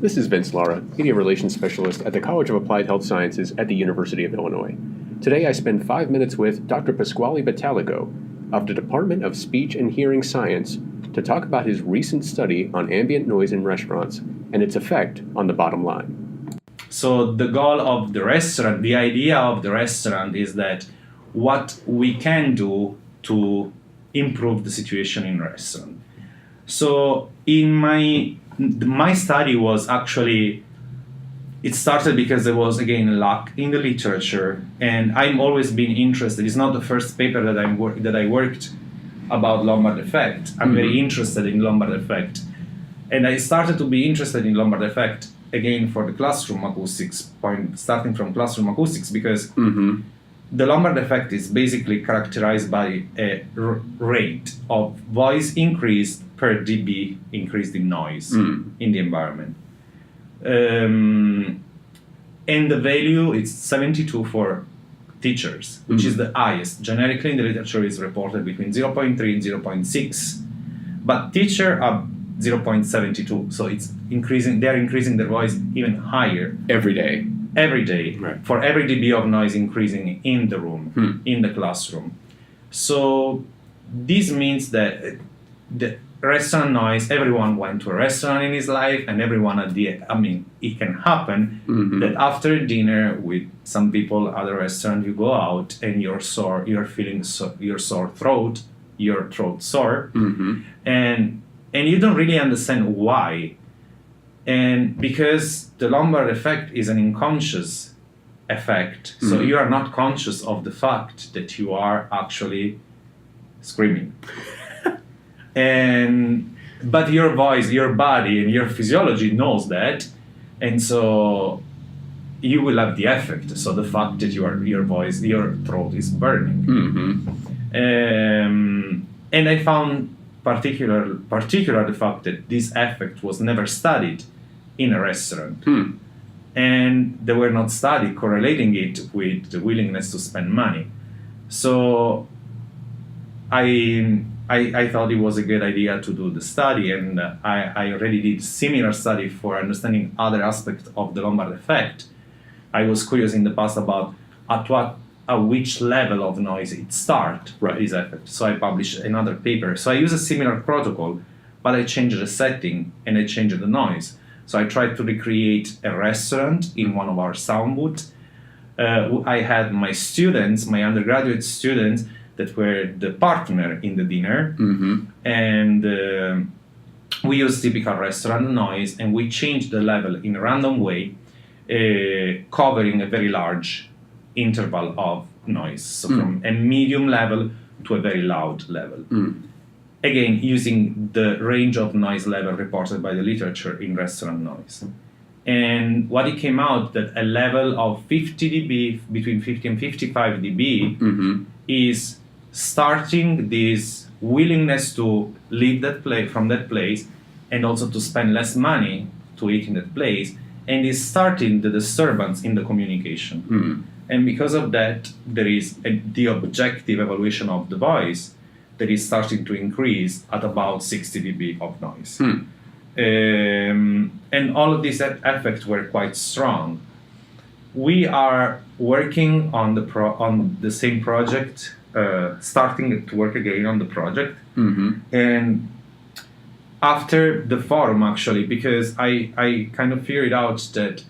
This is Vince Lara, Media Relations Specialist at the College of Applied Health Sciences at the University of Illinois. Today I spend 5 minutes with Dr. Pasquale Bottalico of the Department of Speech and Hearing Science to talk about his recent study on ambient noise in restaurants and its effect on the bottom line. So the goal of the restaurant, the idea of the restaurant is that what we can do to improve the situation in restaurant. So in my study was actually, it started because there was again lack in the literature, and I'm always been interested. It's not the first paper that I worked about Lombard effect. I'm very interested in Lombard effect, and I started to be interested in Lombard effect again for the classroom acoustics starting from classroom acoustics, because the Lombard effect is basically characterized by a rate of voice increase per dB increased in noise in the environment. And the value is 72 for teachers, which is the highest. Generically in the literature is reported between 0.3 and 0.6, but teacher are 0.72, so it's increasing. They're increasing their voice even higher Every day. Right. For every dB of noise increasing in the room, in the classroom. So this means that the restaurant noise, everyone went to a restaurant in his life, and everyone it can happen that after dinner with some people at a restaurant, you go out and you're sore, you're feeling your throat sore, and you don't really understand why. And because the Lombard effect is an unconscious effect, so you are not conscious of the fact that you are actually screaming. But your voice, your body, and your physiology knows that, and so you will have the effect. So the fact that your voice, your throat is burning, and I found particular the fact that this effect was never studied in a restaurant, and they were not studied correlating it with the willingness to spend money. So I thought it was a good idea to do the study, and I already did similar study for understanding other aspects of the Lombard effect. I was curious in the past about at which level of noise it starts, this effect. So I published another paper. So I use a similar protocol, but I changed the setting and I changed the noise. So I tried to recreate a restaurant in one of our sound booths. I had my students, my undergraduate students, that were the partner in the dinner, and we used typical restaurant noise, and we changed the level in a random way, covering a very large interval of noise, so from a medium level to a very loud level. Again, using the range of noise level reported by the literature in restaurant noise. And what it came out that a level of 50 dB, between 50 and 55 dB, is starting this willingness to leave from that place, and also to spend less money to eat in that place, and is starting the disturbance in the communication. And because of that, there is the objective evaluation of the voice that is starting to increase at about 60 dB of noise. And all of these effects were quite strong. We are working on the same project, starting to work again on the project. And after the forum, actually, because I kind of figured out that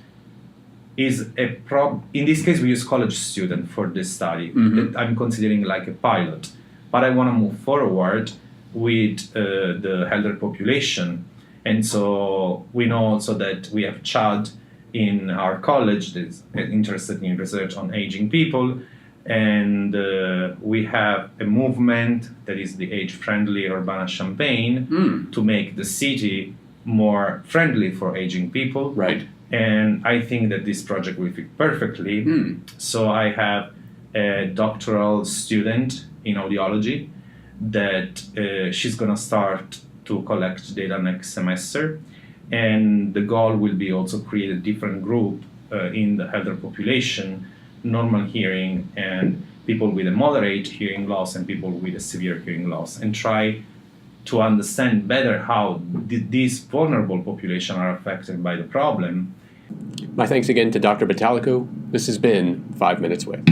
in this case we use college student for this study that I'm considering like a pilot, but I want to move forward with the elder population. And so we know also that we have Chad in our college that is interested in research on aging people, and we have a movement that is the age-friendly Urbana campaign to make the city more friendly for aging people. Right. And I think that this project will fit perfectly. So I have a doctoral student in audiology that she's going to start to collect data next semester. And the goal will be also create a different group in the elder population, normal hearing and people with a moderate hearing loss and people with a severe hearing loss, and try to understand better how these vulnerable populations are affected by the problem. My thanks again to Dr. Bottalico. This has been 5 Minutes With.